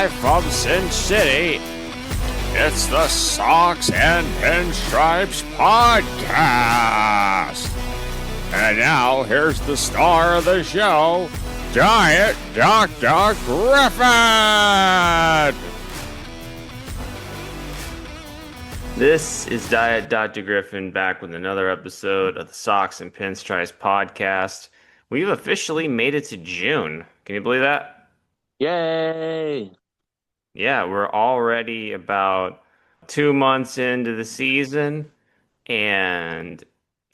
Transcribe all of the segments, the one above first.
Live from Sin City, it's the Socks and Pinstripes Podcast. And now, here's the star of the show, Giant Dr. Griffin! This is Diet Dr. Griffin back with another episode of the Socks and Pinstripes Podcast. We've officially made it to June. Can you believe that? Yay! Yeah, we're already about 2 months into the season, and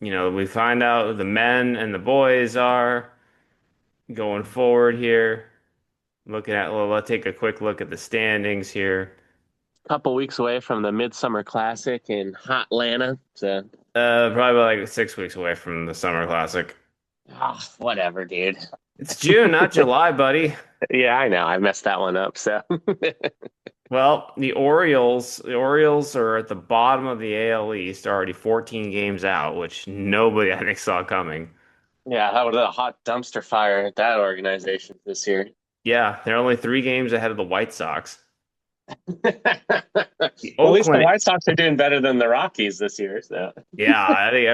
we find out who the men and the boys are going forward here. Let's take a quick look at the standings here. Couple weeks away from the Midsummer Classic in Hot Atlanta. So, Probably like 6 weeks away from the Summer Classic. whatever, dude. It's June, not July, buddy. Yeah, I know. I messed that one up. So, Well, the Orioles are at the bottom of the AL East, already 14 games out, which nobody I think saw coming. yeah, that was a hot dumpster fire at that organization this year. Yeah, they're only 3 games ahead of the White Sox. Well, at least the White Sox are doing better than the Rockies this year. So, Yeah, I think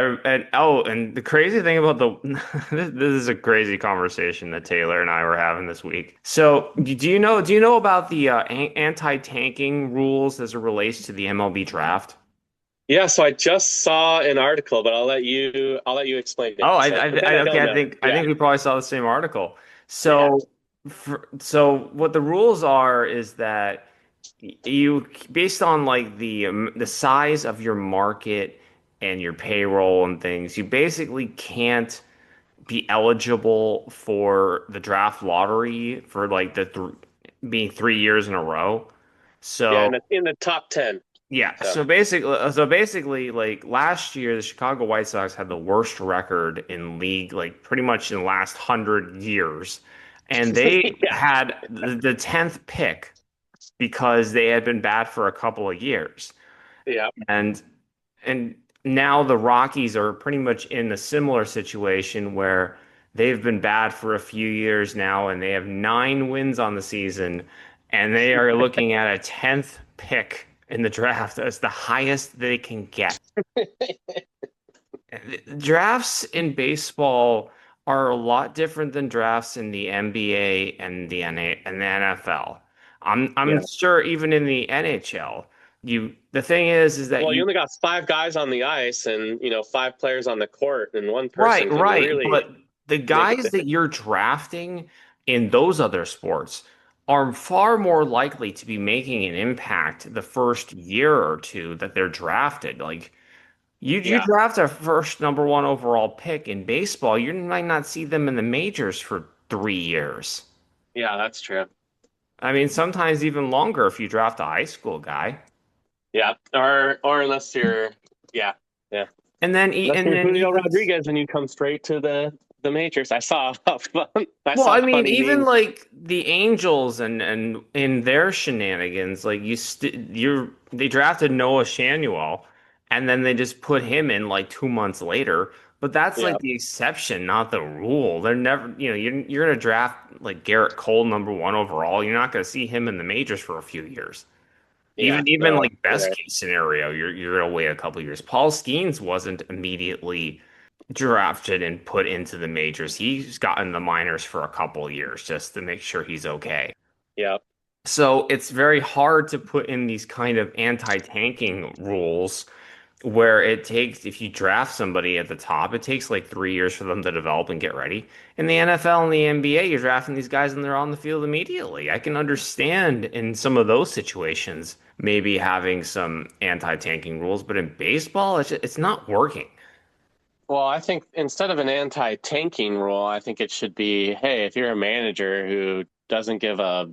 and the crazy thing about this is a crazy conversation that Taylor and I were having this week. So, do you know about the anti-tanking rules as it relates to the MLB draft? yeah. So I just saw an article, but I'll let you explain it. Oh, Okay, I think we probably saw the same article. So, so what the rules are is that you, based on like the size of your market and your payroll and things, you basically can't be eligible for the draft lottery for like being 3 years in a row. yeah, So in the top 10. yeah, So, so basically, like last year, the Chicago White Sox had the worst record in league, like pretty much in the last 100 years, and they yeah, had the 10th pick because they had been bad for a couple of years, yeah. and and now the Rockies are pretty much in a similar situation where they've been bad for a few years now, and they have 9 wins on the season, and they are looking at a 10th pick in the draft as the highest they can get. Drafts in baseball are a lot different than drafts in the NBA and the NFL. I'm Yeah. sure even in the NHL, the thing is that Well, you you only got five guys on the ice and, five players on the court, and one right, person can right, really but the make a guys that difference. you're drafting in those other sports are far more likely to be making an impact the first year or two that they're drafted. Like you Yeah. draft a first number one overall pick in baseball, you might not see them in the majors for 3 years. Yeah, that's true. I mean, sometimes even longer if you draft a high school guy. Yeah. Or unless you're, yeah, yeah. And then Unless and you're then Julio even Rodrigez and you come straight to the majors. I well, saw I a mean, funny even meme. like the Angels and in their shenanigans, like they drafted Noah Shanuel, and then they just put him in like 2 months later. But that's Yeah. like the exception, not the rule. They're never, you're gonna draft like Garrett Cole number one overall. You're not gonna see him in the majors for a few years. Yeah. Even No, like you're best right. case scenario, you're gonna wait a couple years. Paul Skeens wasn't immediately drafted and put into the majors. He's gotten the minors for a couple of years just to make sure he's okay. Yeah. So it's very hard to put in these kind of anti-tanking rules where it takes, if you draft somebody at the top, it takes like 3 years for them to develop and get ready. In the NFL and the NBA, you're drafting these guys and they're on the field immediately. I can understand in some of those situations maybe having some anti-tanking rules, but in baseball, it's not working. Well, I think instead of an anti-tanking rule, I think it should be, hey, if you're a manager who doesn't give a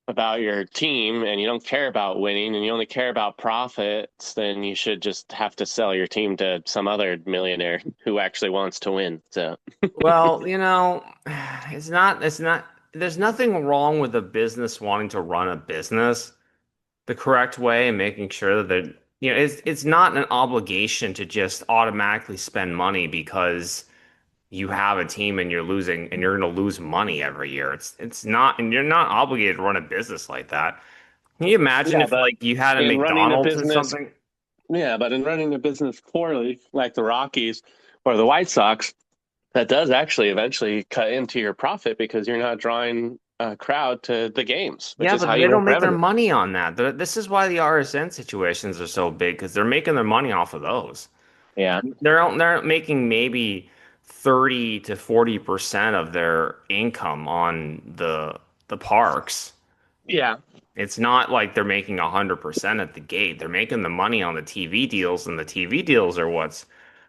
about your team and you don't care about winning and you only care about profits, then you should just have to sell your team to some other millionaire who actually wants to win. So, Well, there's nothing wrong with a business wanting to run a business the correct way and making sure that it's not an obligation to just automatically spend money because you have a team and you're losing and you're going to lose money every year. It's not, and you're not obligated to run a business like that. Can you imagine Yeah, if but like you had a in running a McDonald's or business, something? yeah, but in running a business poorly, like the Rockies or the White Sox, that does actually eventually cut into your profit because you're not drawing a crowd to the games, which Yeah, is how but they you make don't make their revenue. money on that. This is why the RSN situations are so big because they're making their money off of those. Yeah. They're making maybe 30 to 40% of their income on the parks. Yeah. It's not like they're making 100% at the gate. They're making the money on the TV deals, and the TV deals are what's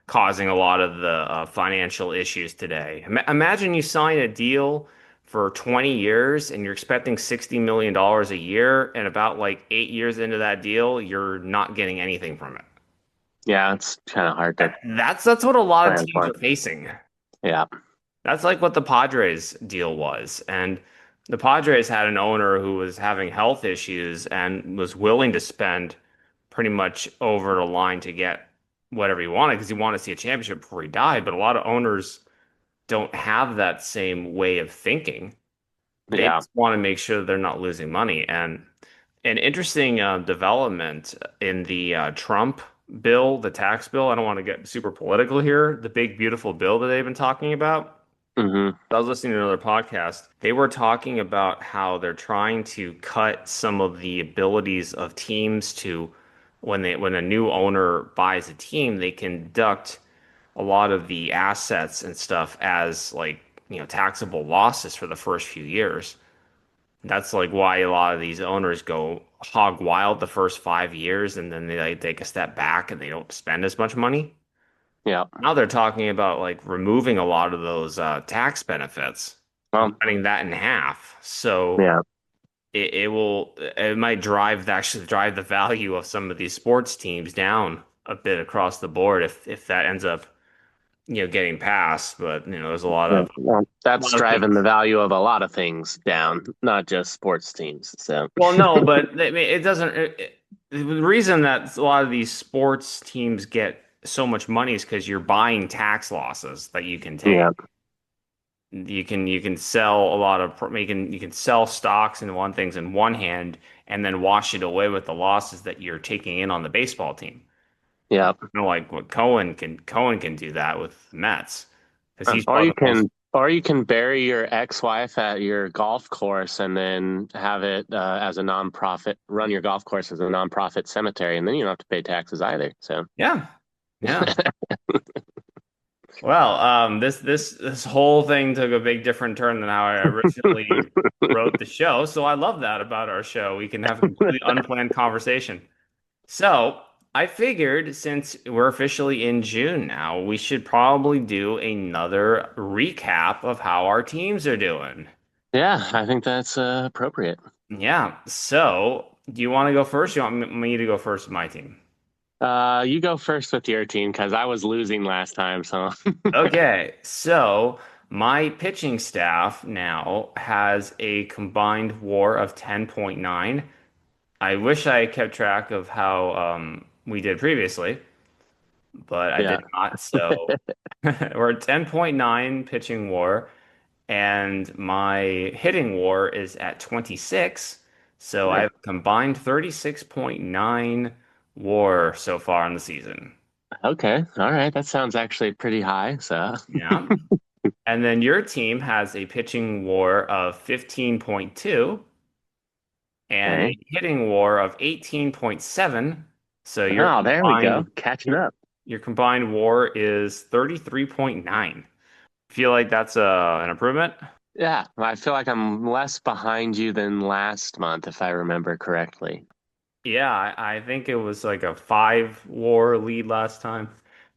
causing a lot of the financial issues today. Imagine you sign a deal for 20 years and you're expecting $60 million a year, and about like 8 years into that deal, you're not getting anything from it. Yeah. It's kind of hard to That's what a lot of plan teams for. are facing. Yeah. That's like what the Padres deal was. And the Padres had an owner who was having health issues and was willing to spend pretty much over the line to get whatever he wanted because he wanted to see a championship before he died. But a lot of owners don't have that same way of thinking. They Yeah. just want to make sure they're not losing money. And an interesting development in the Trump bill, the tax bill. I don't want to get super political here. The big, beautiful bill that they've been talking about. Hmm. I was listening to another podcast. They were talking about how they're trying to cut some of the abilities of teams to when a new owner buys a team, they can deduct a lot of the assets and stuff as like, taxable losses for the first few years. That's like why a lot of these owners go hog wild the first 5 years and then they like, take a step back and they don't spend as much money. Yeah. Now they're talking about like removing a lot of those tax benefits and Well, cutting that in half. So yeah. it might actually drive the value of some of these sports teams down a bit across the board if that ends up getting passed. But there's Yeah. Well, a that's lot of driving things. the value of a lot of things down, not just sports teams. So, Well, no, but I mean, it doesn't. The reason that a lot of these sports teams get so much money is because you're buying tax losses that you can take. yeah. You can sell a lot of you can sell stocks and one things in one hand and then wash it away with the losses that you're taking in on the baseball team. Yeah. Like what Cohen can do that with the Mets because he's Or one you of the most. can bury your ex-wife at your golf course and then have it as a nonprofit, run your golf course as a nonprofit cemetery, and then you don't have to pay taxes either. So, Yeah, yeah. Well, this whole thing took a big different turn than how I originally wrote the show. So I love that about our show. We can have a completely unplanned conversation. So I figured since we're officially in June now, we should probably do another recap of how our teams are doing. yeah, I think that's appropriate. Yeah. So do you want to go first? You want me to go first with my team? You go first with your team because I was losing last time. So, Okay. So my pitching staff now has a combined WAR of 10.9. I wish I kept track of how we did previously, but I yeah. did not. So we're at 10.9 pitching WAR, and my hitting WAR is at 26. So I Right. have combined 36.9 WAR so far in the season. Okay. All right. That sounds actually pretty high. So, Yeah. And then your team has a pitching WAR of 15.2 and okay. a hitting WAR of 18.7. So Oh, there we go. Catching your up. your combined WAR is 33.9. Feel like that's an improvement? Yeah, I feel like I'm less behind you than last month, if I remember correctly. Yeah, I think it was like a 5 WAR lead last time.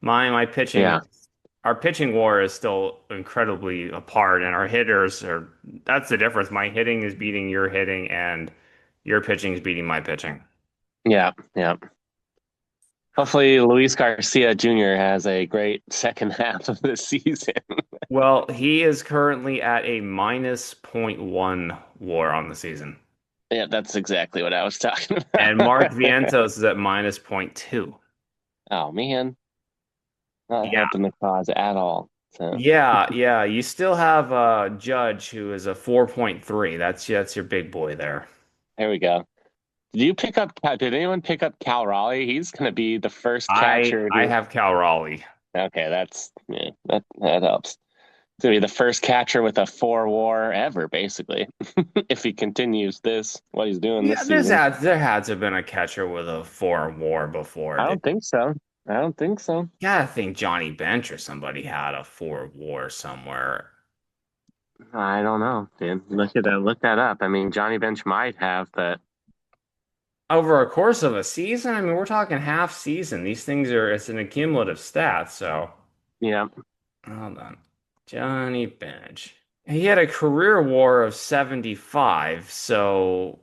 My pitching Yeah. is our pitching WAR is still incredibly apart, and our hitters are that's the difference. My hitting is beating your hitting, and your pitching is beating my pitching. Yeah. Yeah. Hopefully, Luis Garcia Jr. has a great second half of the season. Well, he is currently at a minus point 0.1 WAR on the season. Yeah, that's exactly what I was talking And Mark about. Vientos is at minus point 0.2. Oh man, not Yeah. helping the cause at all. So Yeah. You still have Judge, who is a 4.3. That's your big boy there. there we go. Did anyone pick up Cal Raleigh? He's going to be the first I catcher I who. have Cal Raleigh. Okay, that helps. It's going to be the first catcher with a 4 WAR ever, basically, if he continues what he's doing this Yeah, season. there had to have been a catcher with a 4 WAR before, I dude. don't think so. I don't think so. Gotta think Johnny Bench or somebody had a 4 WAR somewhere. I don't know, dude. Look at that. Look that up. I mean, Johnny Bench might have, but Over a course of a season, I mean, we're talking half season. These things it's an accumulative stat, so yeah, hold on. Johnny Bench. He had a career WAR of 75, so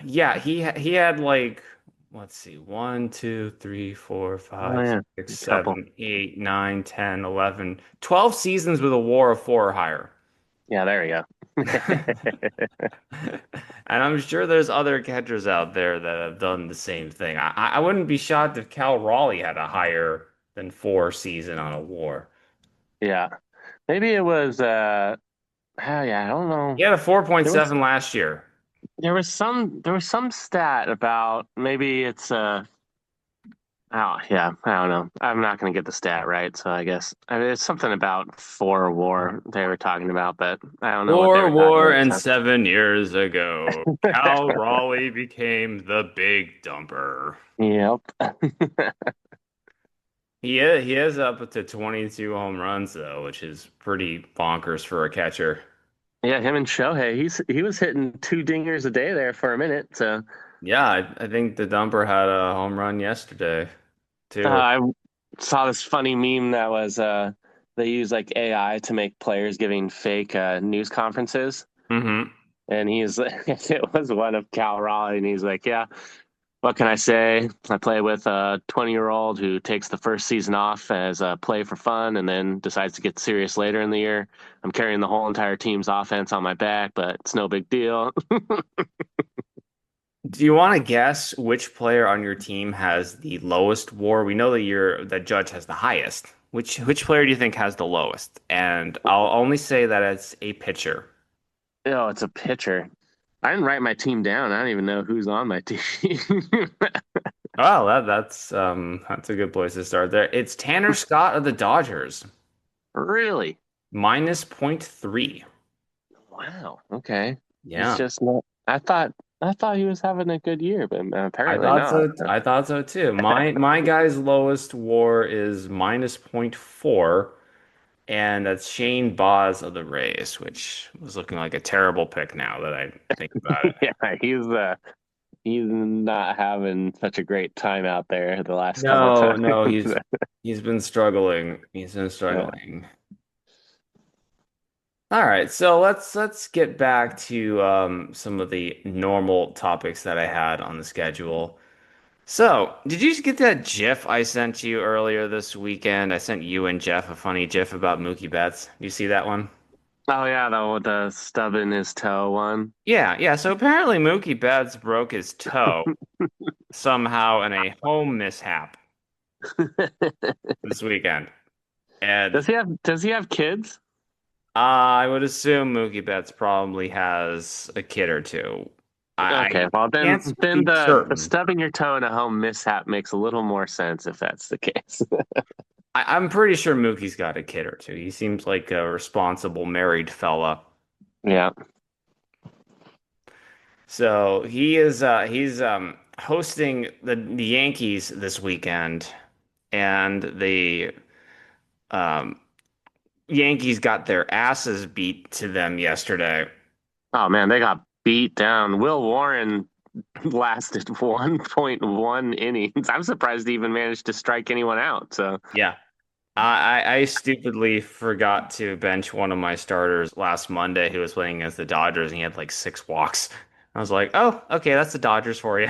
yeah, he had like let's see, 1, 2, 3, 4, oh 5, yeah, 6, a couple. 7, 8, 9, 10, 11, 12 seasons with a WAR of 4 or higher. Yeah, there we go. And I'm sure there's other catchers out there that have done the same thing. I wouldn't be shocked if Cal Raleigh had a higher than 4 season on a WAR. Yeah, maybe it was. Oh yeah, I don't know. He had a There was 4.7 last year. there was some stat about maybe it's oh yeah, I don't know. I'm not gonna get the stat right, so I mean it's something about 4 WAR they were talking about, but I don't know what they Four were talking WAR about. and So 7 years ago, Cal Raleigh became the big dumper. yep. He is up to 22 home runs though, which is pretty bonkers for a catcher. Yeah, him and Shohei, he was hitting 2 dingers a day there for a minute. So Yeah, I think the dumper had a home run yesterday too. I saw this funny meme that was they use like AI to make players giving fake news conferences. Hmm. And he's it was one of Cal Raleigh, and he's like, yeah, what can I say? I play with a 20-year-old who takes the first season off as a play for fun and then decides to get serious later in the year. I'm carrying the whole entire team's offense on my back, but it's no big deal. Do you want to guess which player on your team has the lowest WAR? We know that Judge has the highest. Which player do you think has the lowest? And I'll only say that it's a pitcher. Oh, it's a pitcher. I didn't write my team down. I don't even know who's on my team. Oh, that's a good place to start there. It's Tanner Scott of the Dodgers, Really? minus point 0.3. Wow. Okay. He's Yeah. just not. I thought he was having a good year, but I apparently thought not. so. I thought so too. My guy's lowest WAR is minus point 0.4, and that's Shane Baz of the Rays, which was looking like a terrible pick now that I think about it. Yeah, he's not having such a great time out there the last couple of No, times. no, he's been struggling. He's been Yeah. struggling. All right, so let's get back to some of the normal topics that I had on the schedule. So, did you get that GIF I sent you earlier this weekend? I sent you and Jeff a funny GIF about Mookie Betts. You see that one? Oh yeah, the stub in his toe one. Yeah. So apparently Mookie Betts broke his toe somehow in a home mishap this weekend. And Does he have kids? I would assume Mookie Betts probably has a kid or two. I Okay, well then can't then be the certain. stubbing your toe in a home mishap makes a little more sense if that's the case. I'm pretty sure Mookie's got a kid or two. He seems like a responsible married fella. Yeah. So he's hosting the Yankees this weekend, and the um, Yankees got their asses beat to them yesterday. Oh man, they got beat down. Will Warren lasted 1.1 innings. I'm surprised he even managed to strike anyone out. So Yeah. I stupidly forgot to bench one of my starters last Monday who was playing against the Dodgers and he had like 6 walks. I was like, oh, okay, that's the Dodgers for you.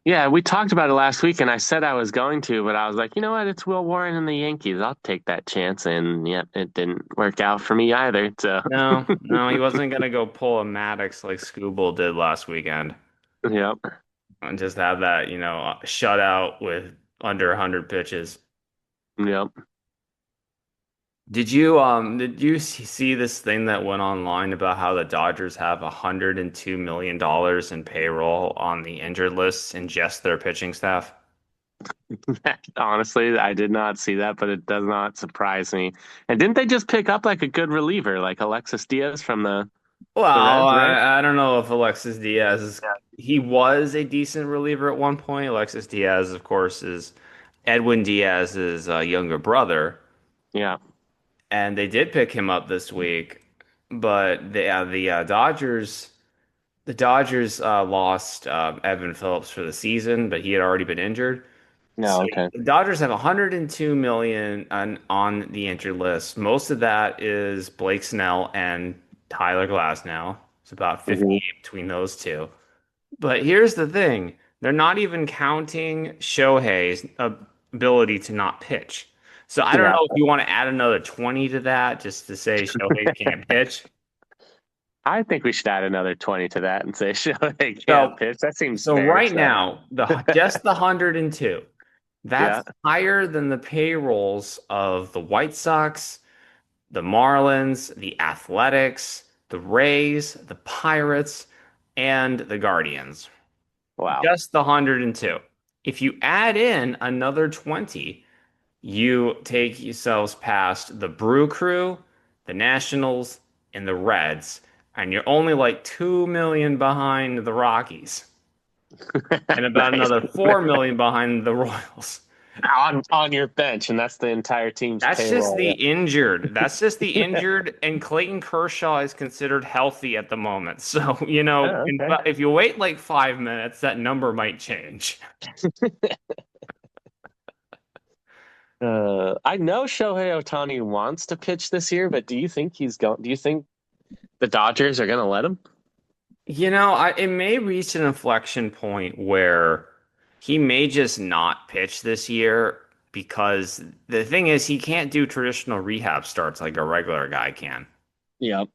yeah, we talked about it last week, and I said I was going to, but I was like, you know what? It's Will Warren and the Yankees. I'll take that chance. And yep, it didn't work out for me either. So No, he wasn't gonna go pull a Maddox like Scooble did last weekend yep, and just have that, shutout with under 100 pitches. yep. Did you see this thing that went online about how the Dodgers have $102 million in payroll on the injured list and just their pitching staff? Honestly, I did not see that, but it does not surprise me. And didn't they just pick up like a good reliever, like Alexis Diaz from the Well, Reds, right? I don't know if Alexis Diaz is, he was a decent reliever at one point. Alexis Diaz, of course, is Edwin Diaz's younger brother, Yeah. and they did pick him up this week, but the Dodgers lost Evan Phillips for the season, but he had already been injured. No, So okay. the Dodgers have 102 million on the injured list. Most of that is Blake Snell and Tyler Glasnow. It's about Hmm. 58 between those two. But here's the thing. They're not even counting Shohei's ability to not pitch. So I don't Yeah. know if you want to add another 20 to that just to say Shohei can't pitch. I think we should add another 20 to that and say Shohei can't So pitch. That seems so fair. right So, now, the just the 102. That's yeah. higher than the payrolls of the White Sox, the Marlins, the Athletics, the Rays, the Pirates, and the Guardians. Wow. Just the 102. If you add in another 20, you take yourselves past the Brew Crew, the Nationals, and the Reds, and you're only like 2 million behind the Rockies and about Nice. another 4 million behind the Royals. On your bench, and that's the entire team's That's just the payroll. injured. That's just the injured, and Clayton Kershaw is considered healthy at the moment. So, Oh, okay. if you wait like 5 minutes, that number might change. I know Shohei Ohtani wants to pitch this year, but do you think he's going? Do you think the Dodgers are going to let him? It may reach an inflection point where he may just not pitch this year because the thing is, he can't do traditional rehab starts like a regular guy can. Yep.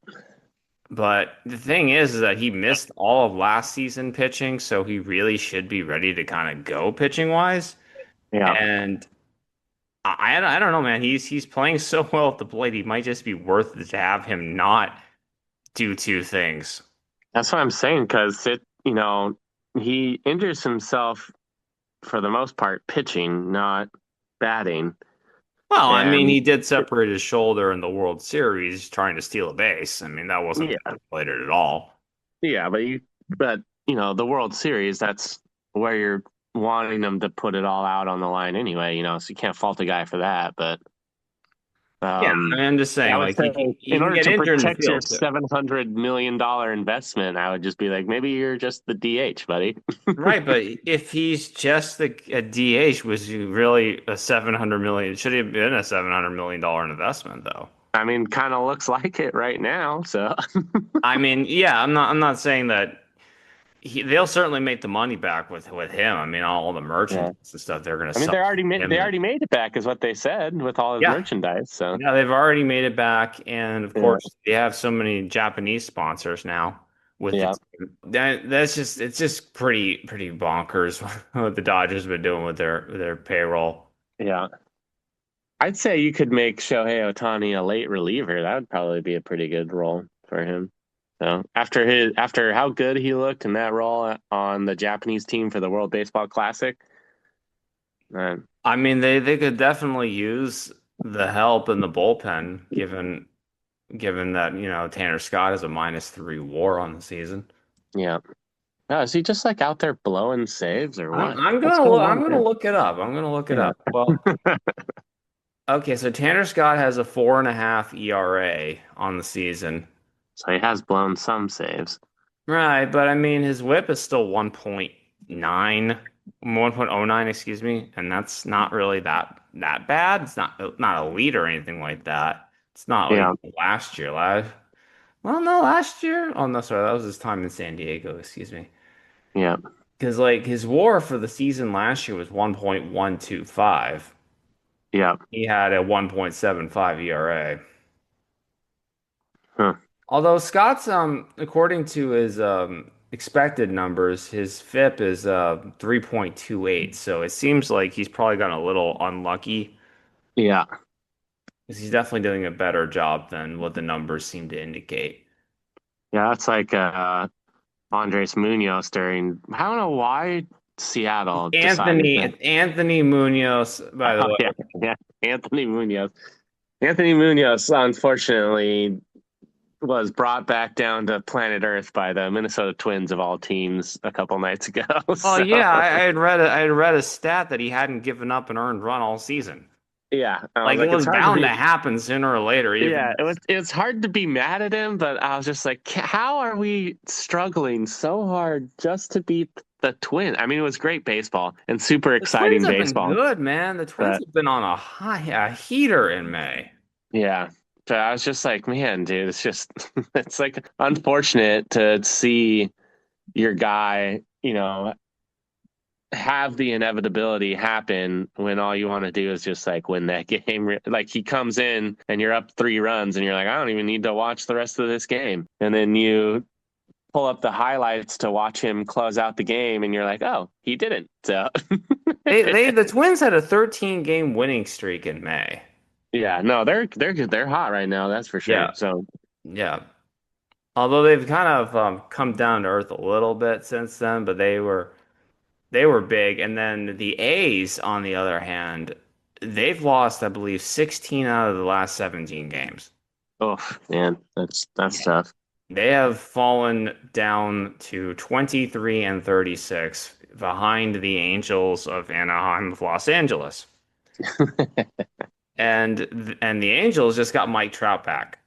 But the thing is that he missed all of last season pitching, so he really should be ready to kind of go pitching wise. Yeah. And I don't know, man. He's playing so well at the plate. He might just be worth it to have him not do two things. That's what I'm saying because he injures himself for the most part pitching, not batting. Well, I mean, And he did separate his shoulder in the World Series trying to steal a base. I mean, that wasn't yeah, contemplated at all. yeah, but the World Series, that's where you're wanting them to put it all out on the line anyway, so you can't fault a guy for that. But Yeah, I um, mean, I'm just I saying, would like say he in can order get to injured in the protect your field too. $700 million investment, I would just be like, maybe you're just the DH, buddy. Right, but if he's just a DH, was he really a 700 million? Should he have been a $700 million investment though? I mean, kind of looks like it right now. So I mean, yeah, I'm not saying that they'll certainly make the money back with him. I mean, all the yeah, merchandise and stuff they're going to I mean, sell him. they already made it back, is what they said with all his Yeah, merchandise. So yeah, they've already made it back, and of yeah, course they have so many Japanese sponsors now with the yeah, team. That's just it's just pretty bonkers what the Dodgers have been doing with their payroll. yeah. I'd say you could make Shohei Ohtani a late reliever. That would probably be a pretty good role for him. So after how good he looked in that role on the Japanese team for the World Baseball Classic, uh, I mean, they could definitely use the help in the bullpen, given that Tanner Scott has a -3 WAR on the season. yeah. Oh, is he just like out there blowing saves or I'm what? I'm What's gonna look, going I'm on gonna there? look it up. I'm gonna look it Yeah. up. Well, okay, so Tanner Scott has a 4.5 ERA on the season. So he has blown some saves. Right, but I mean his whip is still 1.09, excuse me, and that's not really that bad. It's not elite or anything like that. It's not like Yeah. last year. Well, no, last year. Oh no, sorry, that was his time in San Diego, excuse me. Yeah. Because like his WAR for the season last year was 1.125. Yeah. He had a 1.75 ERA. Huh. Although Scott's according to his expected numbers, his FIP is 3.28. So it seems like he's probably gotten a little unlucky. Yeah. 'Cause he's definitely doing a better job than what the numbers seem to indicate. Yeah, it's like Andres Munoz during. I don't know why Seattle decided Anthony, to. it's Anthony Munoz, by the Oh way. yeah, yeah, Anthony Munoz. Anthony Munoz, unfortunately, was brought back down to planet Earth by the Minnesota Twins of all teams a couple nights ago. Oh So yeah, I had read a stat that he hadn't given up an earned run all season. yeah, I was Like it like, it's was hard to bound to be. happen sooner or later. Yeah, Even it's hard to be mad at him, but I was just like, how are we struggling so hard just to beat the Twins? I mean, it was great baseball and super the Twins exciting have been baseball, good, man. The Twins but have been on a heater in May. yeah. But I was just like, man, dude, it's just it's like unfortunate to see your guy, have the inevitability happen when all you want to do is just like win that game. Like he comes in and you're up 3 runs and you're like, I don't even need to watch the rest of this game. And then you pull up the highlights to watch him close out the game and you're like, oh, he didn't. So The Twins had a 13 game winning streak in May. yeah, no, they're good. They're hot right now, that's for sure. Yeah, So yeah. Although they've kind of come down to earth a little bit since then, but they were big. And then the A's, on the other hand, they've lost, I believe, 16 out of the last 17 games. oh man, that's tough. They have fallen down to 23 and 36 behind the Angels of Anaheim of Los Angeles. And the Angels just got Mike Trout back.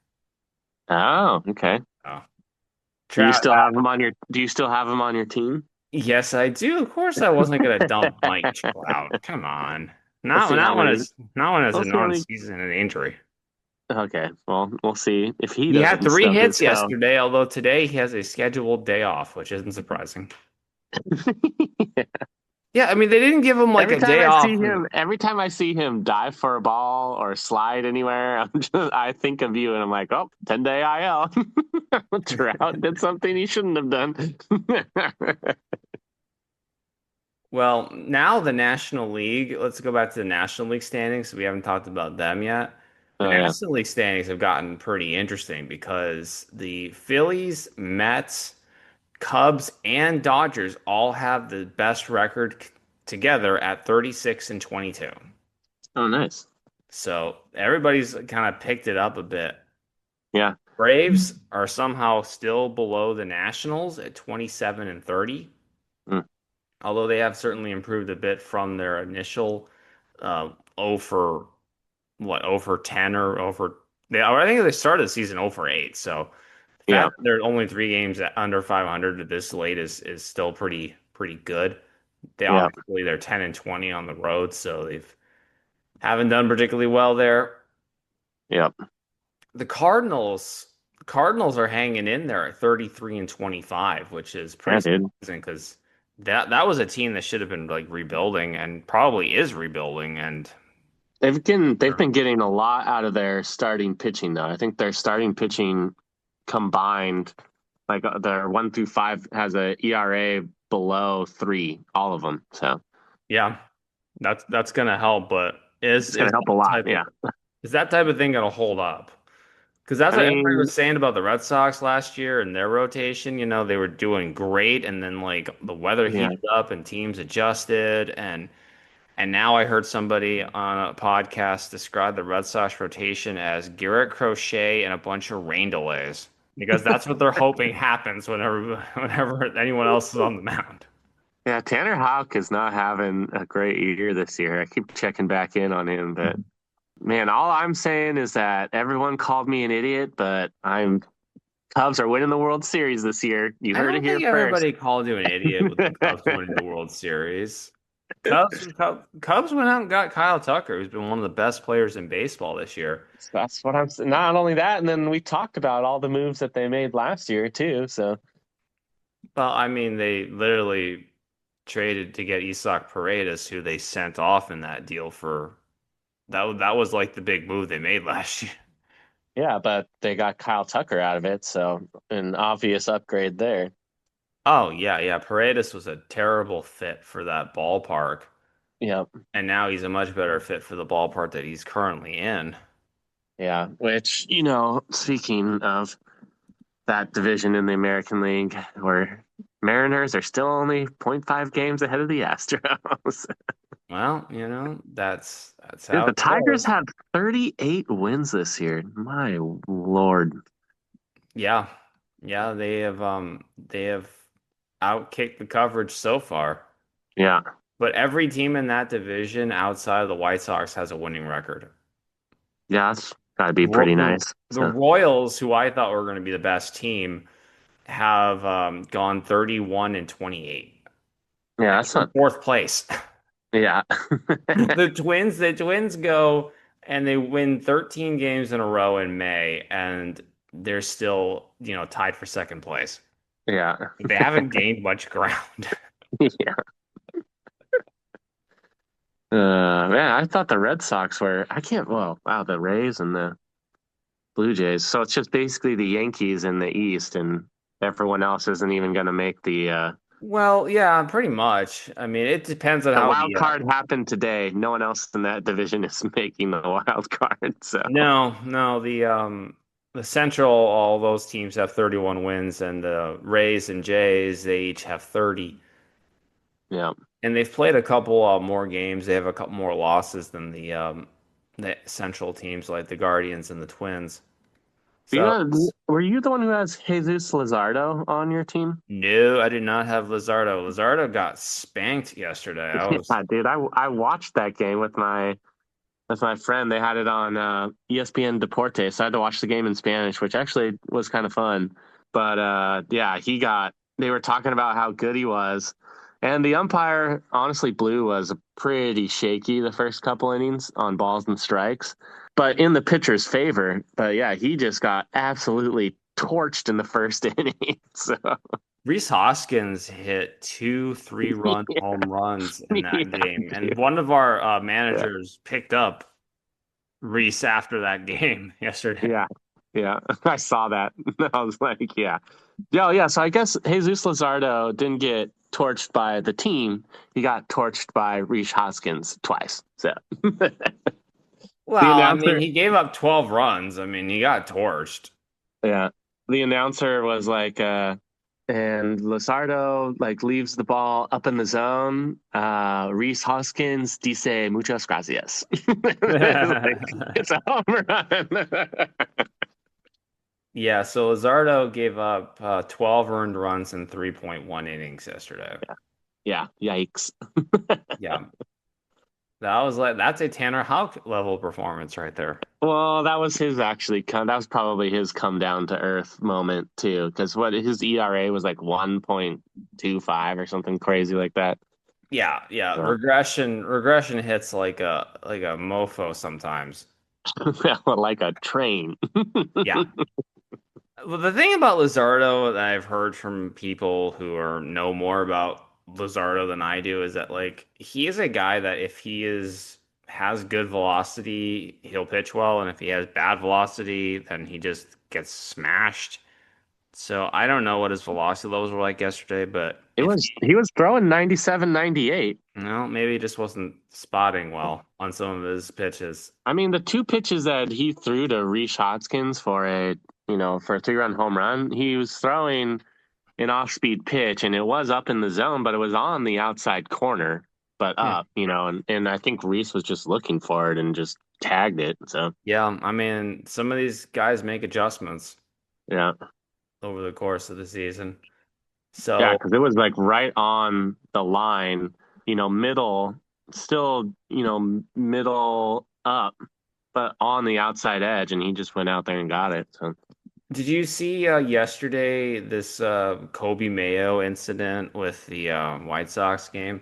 Oh, okay. Oh. Do you Trout, still have him on your do you still have him on your team? yes, I do. Of course, I wasn't going to dump Mike Trout. Come on. We'll Not see how not when many it's not when it's we'll a see how many non-season and injury. Okay. Well, we'll see if he He had doesn't three stub his hits toe. yesterday, although today he has a scheduled day off, which isn't surprising. Yeah, I mean they didn't give him like a day off. Every time I see him dive for a ball or slide anywhere, I think of you and I'm like, oh, 10-day IL. Trout did something he shouldn't have done. Well, now the National League, let's go back to the National League standings. We haven't talked about them yet. The Oh yeah. National League standings have gotten pretty interesting because the Phillies, Mets, Cubs, and Dodgers all have the best record together at 36 and 22. Oh nice. So everybody's kind of picked it up a bit. Yeah. Braves are somehow still below the Nationals at 27 and 30, Mm. although they have certainly improved a bit from their initial 0 for what 0 for 10 or 0 for I think they started the season 0 for 8. So the Yeah. fact that they're only 3 games under 500 at this late is still pretty good. Yeah. They're 10 and 20 on the road, so they've haven't done particularly well there. Yeah. The Cardinals are hanging in there at 33 and 25, which is Yeah, pretty dude. surprising because that was a team that should have been like rebuilding and probably is rebuilding. And They've been getting a lot out of their starting pitching though. I think their starting pitching combined, like their 1 through 5 has a ERA below 3, all of them. So yeah, that's gonna help, but it's gonna help a lot. Yeah. is that type of thing gonna hold up? Because that's I what everybody mean, was saying about the Red Sox last year and their rotation. They were doing great, and then like the weather yeah. heated up and teams adjusted, and now I heard somebody on a podcast describe the Red Sox rotation as Garrett Crochet and a bunch of rain delays because that's what they're hoping happens whenever anyone else is on the mound. Yeah, Tanner Houck is not having a great year this year. I keep checking back in on him, but man, all I'm saying is that everyone called me an idiot, but I'm Cubs are winning the World Series this year. You I heard it don't here think first. everybody called you an idiot with the Cubs winning the World Series. Cubs went out and got Kyle Tucker, who's been one of the best players in baseball this year. That's what I'm saying. Not only that, and then we talked about all the moves that they made last year too. So Well, I mean, they literally traded to get Isak Paredes, who they sent off in that deal for that was like the big move they made last year. yeah, but they got Kyle Tucker out of it, so an obvious upgrade there. Oh yeah, yeah. Paredes was a terrible fit for that ballpark, Yeah, and now he's a much better fit for the ballpark that he's currently in. Yeah, which, speaking of that division in the American League, where Mariners are still only .5 games ahead of the Astros. Well, that's Dude, how the it Tigers goes. have 38 wins this year. My Lord. Yeah. Yeah, they have outkicked the coverage so far. Yeah. But every team in that division outside of the White Sox has a winning record. Yeah, that's gotta The, be Ro- pretty the, nice. the So, Royals, who I thought were going to be the best team, have gone 31 and 28. yeah, That's that's from not, fourth place. yeah. The Twins go and they win 13 games in a row in May, and they're still, tied for second place. Yeah. They haven't gained much ground. Yeah. Man, I thought the Red Sox were, I can't, well, wow, the Rays and the Blue Jays. So it's just basically the Yankees in the East, and everyone else isn't even going to make Well, yeah, pretty much. I mean, it depends on the how wild the card happened today. No one else in that division is making the wild card. So, no, the Central, all those teams have 31 wins, and the Rays and Jays, they each have 30. yeah. And they've played a couple more games. They have a couple more losses than the Central teams like the Guardians and the Twins. So Were you the one who has Jesus Luzardo on your team? no, I did not have Lizardo. Lizardo got spanked yesterday. Yeah, dude, I watched that game with my friend. They had it on ESPN Deportes, so I had to watch the game in Spanish, which actually was kind of fun. But yeah, they were talking about how good he was. And the umpire, honestly, Blue was pretty shaky the first couple innings on balls and strikes, but in the pitcher's favor. But yeah, he just got absolutely torched in the first inning. So Reese Hoskins hit two 3-run yeah, home runs in that yeah, game, and dude. one of our Yeah, managers picked up Reese after that game yesterday. yeah, yeah. I saw that. I was like, yeah. Yeah. So I guess Jesus Luzardo didn't get torched by the team. He got torched by Reese Hoskins twice. So the Well, I mean, announcer, he gave up 12 runs. I mean, he got torched. yeah, the announcer was like, and Luzardo like leaves the ball up in the zone. Reese Hoskins dice muchas gracias. It's a home run. Yeah, so Luzardo gave up 12 earned runs in 3.1 innings yesterday. Yeah. Yikes. Yeah, that's a Tanner Houck level performance right there. Well, that was his actually that was probably his come down to earth moment too, because what his ERA was like 1.25 or something crazy like that. Yeah, yeah. So, Regression hits like a mofo sometimes. like a train. Yeah. Well, the thing about Lizardo that I've heard from people who know more about Lizardo than I do is that like he is a guy that if he has good velocity, he'll pitch well, and if he has bad velocity, then he just gets smashed. So I don't know what his velocity levels were like yesterday, but if He was throwing 97, 98. maybe he just wasn't spotting well on some of his pitches. I mean, the two pitches that he threw to Reese Hoskins for a 3-run home run, he was throwing an off-speed pitch, and it was up in the zone, but it was on the outside corner, but Hmm. up, and I think Reese was just looking for it and just tagged it. So Yeah, I mean, some of these guys make adjustments yeah, over the course of the season. yeah, So because it was like right on the line, middle, still, middle up, but on the outside edge, and he just went out there and got it. So did you see yesterday this Kobe Mayo incident with the White Sox game?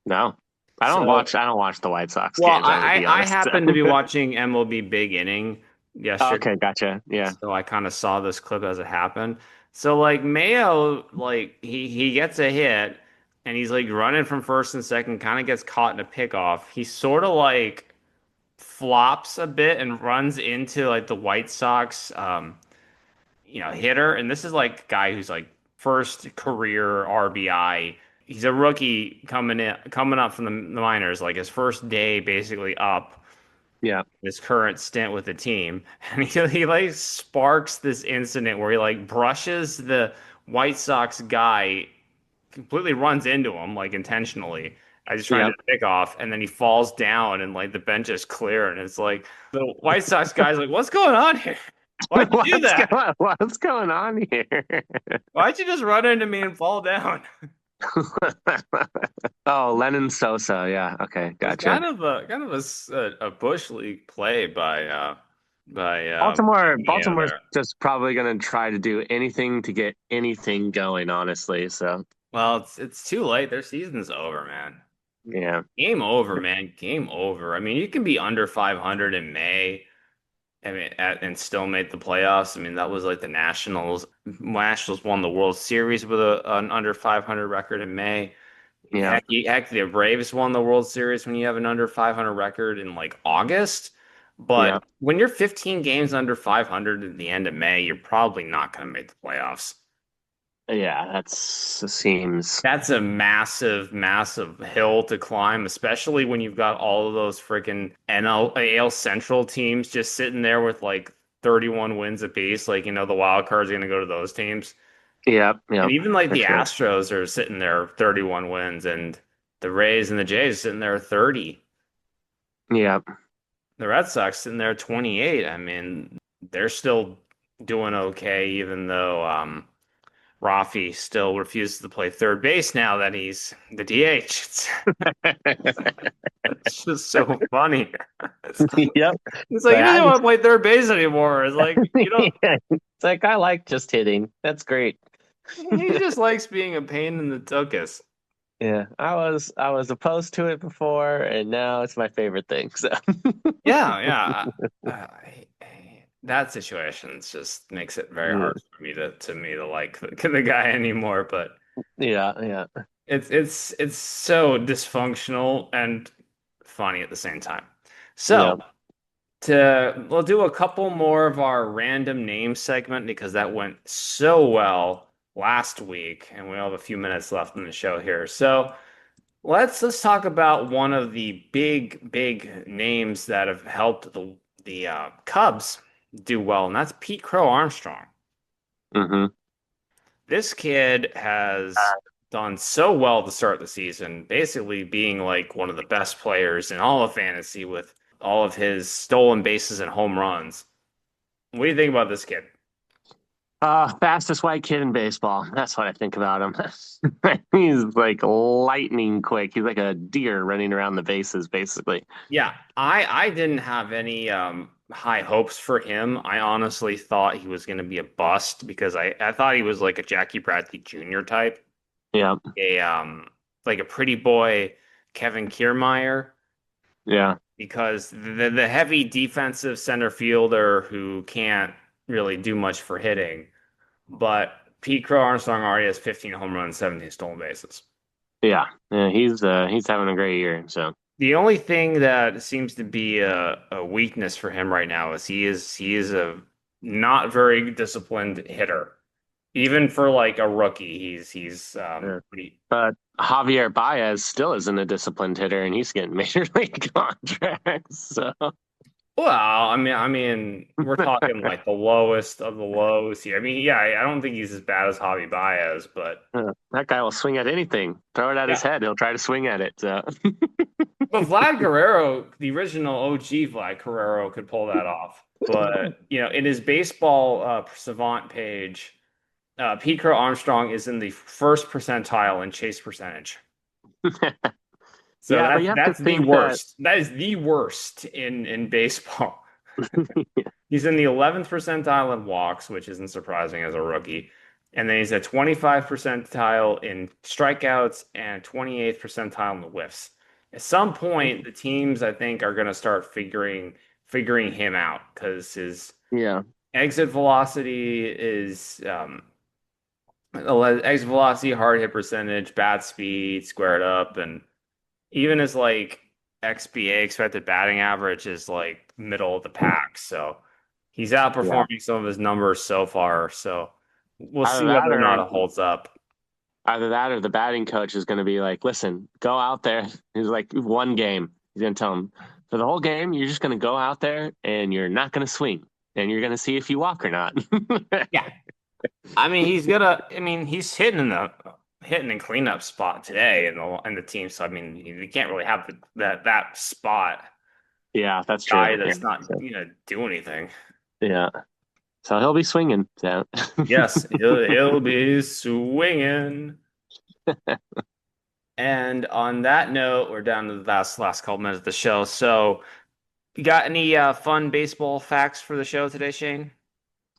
no, So, I don't watch the White Sox well, games. I'm gonna be I honest. happened to be watching MLB Big Inning yesterday, Okay, gotcha. Yeah. so I kind of saw this clip as it happened. So, like Mayo, like he gets a hit, and he's like running from first and second, kind of gets caught in a pickoff. He sort of like flops a bit and runs into like the White Sox hitter. And this is like a guy who's like first career RBI. He's a rookie coming up from the minors, like his first day basically up. Yeah. his current stint with the team, and he like sparks this incident where he like brushes the White Sox guy, completely runs into him like intentionally. I just trying to Yep. pick off, and then he falls down, and like the bench is clear, and it's like the White Sox guy's like, "What's going on here? Why'd you do that? What's going on here? Why'd you just run into me and fall down?" Oh, Lennon Sosa. Yeah. Okay. It's Gotcha. a bush league play by Mayo Baltimore's there. just probably going to try to do anything to get anything going, honestly. So, Well, it's too late. Their season's over, man. yeah. Game over, man. Game over. I mean, you can be under 500 in May. I mean, and still make the playoffs. I mean, that was like the Nationals. Nationals won the World Series with an under 500 record in May. Yeah. Heck, the Braves won the World Series when you have an under 500 record in like August. Yeah. But when you're 15 games under 500 at the end of May, you're probably not going to make the playoffs. Yeah. Seems. That's a massive, massive hill to climb, especially when you've got all of those freaking AL Central teams just sitting there with like 31 wins apiece. Like, the wild card's going to go to those teams. Yep. And Yep. even like For the sure. Astros are sitting there 31 wins, and the Rays and the Jays sitting there 30. Yep. The Red Sox sitting there 28. I mean, they're still doing okay, even though Rafi still refuses to play third base now that he's the DH. It's just so funny. It's, Yep. it's like, you don't Bad. want to play third base anymore. It's like, you don't, It's like I like just hitting. That's great. he just likes being a pain in the tuchus. Yeah, I was opposed to it before, and now it's my favorite thing. So Yeah, yeah. That situation just makes it very yeah, hard for me to like the guy anymore. But yeah, it's so dysfunctional and funny at the same time. yeah. So we'll do a couple more of our random name segment because that went so well last week, and we have a few minutes left in the show here. So let's talk about one of the big names that have helped the Cubs do well, and that's Pete Crow Armstrong. Hmm. This kid has done so well to start the season, basically being like one of the best players in all of fantasy with all of his stolen bases and home runs. What do you think about this kid? Fastest white kid in baseball. That's what I think about him. He's like lightning quick. He's like a deer running around the bases, basically. Yeah, I didn't have any high hopes for him. I honestly thought he was going to be a bust because I thought he was like a Jackie Bradley Jr. type, Yeah, a like a pretty boy Kevin Kiermaier, yeah, because the heavy defensive center fielder who can't really do much for hitting. But Pete Crow Armstrong already has 15 home runs, 17 stolen bases. yeah. Yeah, he's having a great year. So The only thing that seems to be a weakness for him right now is he is a not very disciplined hitter. Even for like a rookie, he's yeah. pretty. But Javier Baez still isn't a disciplined hitter, and he's getting major league contracts. So Well, I mean, we're talking like the lowest of the lows here. I mean, yeah, I don't think he's as bad as Javi Baez, but that guy will swing at anything. Throw it at his yeah. head, he'll try to swing at it. So But Vlad Guerrero, the original OG Vlad Guerrero, could pull that off. But in his baseball savant page, Pete Crow Armstrong is in the first percentile in chase percentage. So yeah, but that's you have to that's the think that worst. That is the worst in baseball. He's in the 11th percentile in walks, which isn't surprising as a rookie. And then he's at 25 percentile in strikeouts and 28th percentile in the whiffs. At some point, the teams I think are going to start figuring him out because his yeah, exit velocity is exit velocity, hard hit percentage, bat speed, squared up, and even his like XBA expected batting average is like middle of the pack. So he's yeah. outperforming some of his numbers so far. So we'll Either see that whether or or not it holds up. the batting coach is going to be like, listen, go out there. He's like one game. He's going to tell him, For the whole game, you're just going to go out there and you're not going to swing, and you're going to see if you walk or not. Yeah. I mean, he's hitting and cleanup spot today in the team. So I mean, you can't really have that spot Yeah, that's true. guy Yeah. that's not do anything. Yeah. So he'll be swinging. So. Yes, he'll be swinging. And on that note, we're down to the last couple minutes of the show. So, you got any fun baseball facts for the show today, Shane?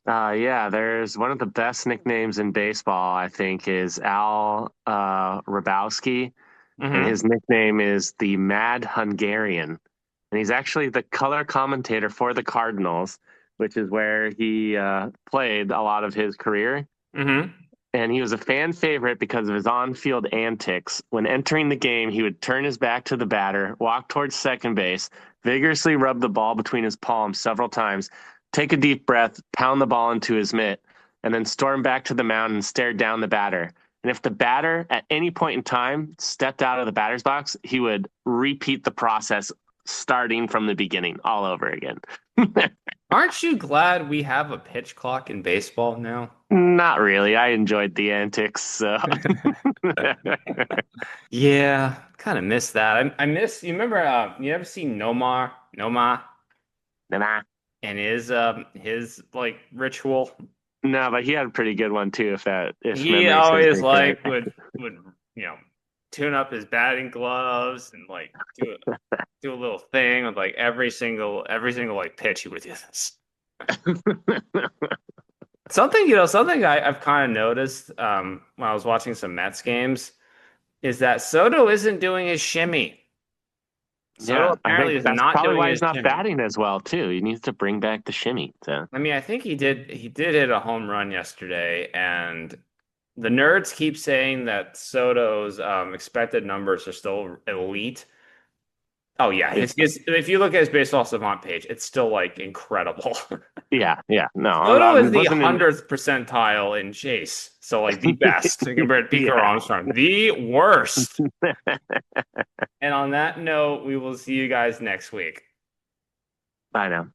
Yeah, there's one of the best nicknames in baseball, I think, is Al Rabowski, and Mm-hmm. his nickname is the Mad Hungarian. And he's actually the color commentator for the Cardinals, which is where he played a lot of his career. Mm-hmm. And he was a fan favorite because of his on-field antics. When entering the game, he would turn his back to the batter, walk towards second base, vigorously rub the ball between his palms several times, take a deep breath, pound the ball into his mitt, and then storm back to the mound and stare down the batter. And if the batter at any point in time stepped out of the batter's box, he would repeat the process starting from the beginning all over again. Aren't you glad we have a pitch clock in baseball now? Not really. I enjoyed the antics. So. Yeah, kind of miss that. I miss. You remember? You ever seen Noma, Nah. and his like ritual? No, but he had a pretty good one too. If He memory serves always me correct. like would tune up his batting gloves and like do a little thing with like every single like pitch he would do this. Something I've kind of noticed when I was watching some Mets games is that Soto isn't doing his shimmy. Soto Yeah, I apparently think is that's not probably doing why his he's not shimmy. batting as well too. He needs to bring back the shimmy. So I mean, I think he did hit a home run yesterday, and the nerds keep saying that Soto's expected numbers are still elite. Oh yeah, yeah, if you look at his baseball savant page, it's still like incredible. yeah. No, Soto I is the wasn't in. 100th percentile in chase, so like the best compared to Pico Yeah, Armstrong, the worst. And on that note, we will see you guys next week. I know.